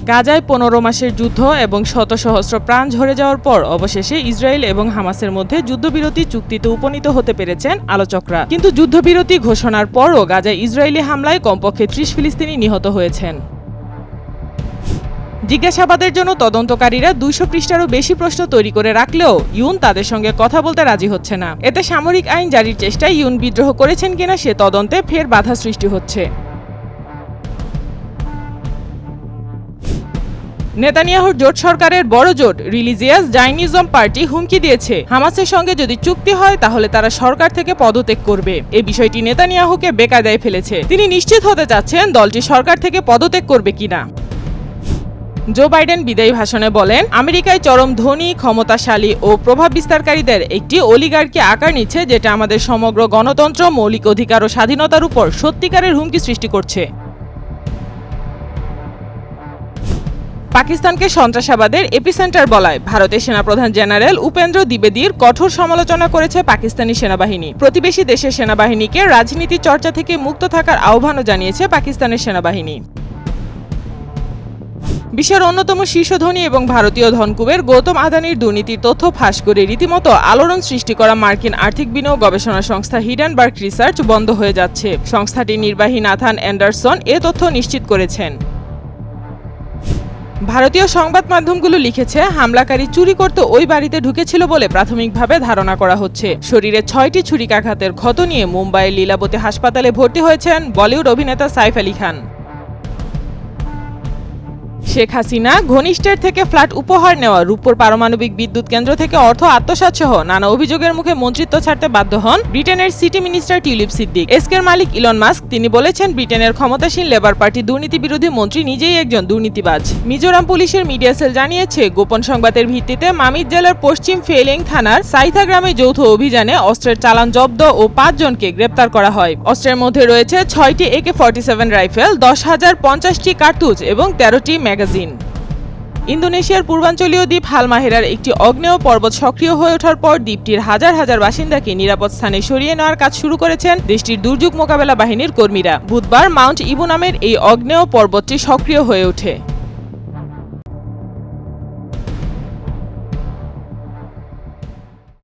গাজায় 15 মাসের যুদ্ধ এবং শত সহস্র প্রাণ ঝরে যাওয়ার পর অবশেষে ইসরায়েল এবং হামাসের মধ্যে যুদ্ধবিরতি চুক্তিতে উপনীত হতে পেরেছেন আলোচকরা। কিন্তু যুদ্ধবিরতি ঘোষণার পরও গাজায় ইসরায়েলি হামলায় কমপক্ষে 30 ফিলিস্তিনি নিহত হয়েছেন। জিজ্ঞাসাবাদের জন্য তদন্তকারীরা 200 পৃষ্ঠারও বেশি প্রশ্ন তৈরি করে রাখলেও ইউন তাদের সঙ্গে কথা বলতে রাজি হচ্ছে না। এতে সামরিক আইন জারির চেষ্টায় ইউন বিদ্রোহ করেছেন কিনা সে তদন্তে ফের বাধা সৃষ্টি হচ্ছে। নেতানিয়াহুর জোট সরকারের বড় জোট রিলিজিয়াস জায়নিজম পার্টি হুমকি দিয়েছে, হামাসের সঙ্গে যদি চুক্তি হয় তাহলে তারা সরকার থেকে পদত্যাগ করবে। এই বিষয়টি নেতানিয়াহুকে বেকায়দায় ফেলেছে। তিনি নিশ্চিত হতে চাচ্ছেন দলটি সরকার থেকে পদত্যাগ করবে কিনা। জো বাইডেন বিদায়ী ভাষণে বলেন, আমেরিকায় চরম ধনী, ক্ষমতাশালী ও প্রভাব বিস্তারকারীদের একটি অলিগার্কি আকার নিচ্ছে, যেটা আমাদের সমগ্র গণতন্ত্র, মৌলিক অধিকার ও স্বাধীনতার উপর সত্যিকারের হুমকি সৃষ্টি করছে। পাকিস্তানকে সন্ত্রাসবাদের এপিসেন্টার বলায় ভারতের সেনাপ্রধান জেনারেল উপেন্দ্র দ্বিবেদীর কঠোর সমালোচনা করেছে পাকিস্তানি সেনাবাহিনী। প্রতিবেশী দেশের সেনাবাহিনীকে রাজনীতি চর্চা থেকে মুক্ত থাকার আহ্বানও জানিয়েছে পাকিস্তানের সেনাবাহিনী। বিশ্বের অন্যতম শীর্ষ ধনী এবং ভারতীয় ধনকুবের গৌতম আদানির দুর্নীতির তথ্য ফাঁস করে রীতিমতো আলোড়ন সৃষ্টি করা মার্কিন আর্থিক বিনিয়োগ গবেষণা সংস্থা হিডেনবার্গ রিসার্চ বন্ধ হয়ে যাচ্ছে। সংস্থাটির নির্বাহী নাথান অ্যান্ডারসন এ তথ্য নিশ্চিত করেছেন। ভারতীয় সংবাদ মাধ্যমগুলো লিখেছে, হামলাকারী চুরি করতে ওই বাড়িতে ঢুকেছিল বলে প্রাথমিকভাবে ধারণা করা হচ্ছে। শরীরে 6টি ছুরিকাঘাতের ক্ষত নিয়ে মুম্বাইয়ের লীলাবতী হাসপাতালে ভর্তি হয়েছেন বলিউড অভিনেতা সাইফ আলী খান। শেখ হাসিনা ঘনিষ্ঠের থেকে ফ্ল্যাট উপহার নেওয়া, রূপপুর পারমাণবিক বিদ্যুৎ কেন্দ্র থেকে অর্থ আত্মসাৎ সহ নানা অভিযোগের মুখে মন্ত্রিত্ব ছাড়তে বাধ্য হন ব্রিটেনের সিটি মিনিস্টার টিউলিপ সিদ্দিক। এসকের মালিক ইলন মাস্ক তিনি বলেছেন, ব্রিটেনের ক্ষমতাসীন লেবার পার্টি দুর্নীতি বিরোধী মন্ত্রী নিজেই একজন দুর্নীতিবাজ। মিজোরাম পুলিশের মিডিয়া সেল জানিয়েছে, গোপন সংবাদের ভিত্তিতে মামিত জেলার পশ্চিম ফেইলিং থানার সাইথা গ্রামে যৌথ অভিযানে অস্ত্রের চালান জব্দ ও 5 জনকে গ্রেপ্তার করা হয়। অস্ত্রের মধ্যে রয়েছে 6টি AK-47 রাইফেল, 10,050টি কার্তুজ এবং 13টি ম্যাগাজিন। ইন্দোনেশিয়ার পূর্বাঞ্চলীয় দ্বীপ হালমাহেরার একটি অগ্নেয় পর্বত সক্রিয় হয়ে ওঠার পর দ্বীপটির হাজার হাজার বাসিন্দাকে নিরাপদ স্থানে সরিয়ে নেওয়ার কাজ শুরু করেছেন দেশটির দুর্যোগ মোকাবেলা বাহিনীর কর্মীরা। বুধবার মাউন্ট ইবু নামের এই অগ্নেয় পর্বতটি সক্রিয় হয়ে ওঠে।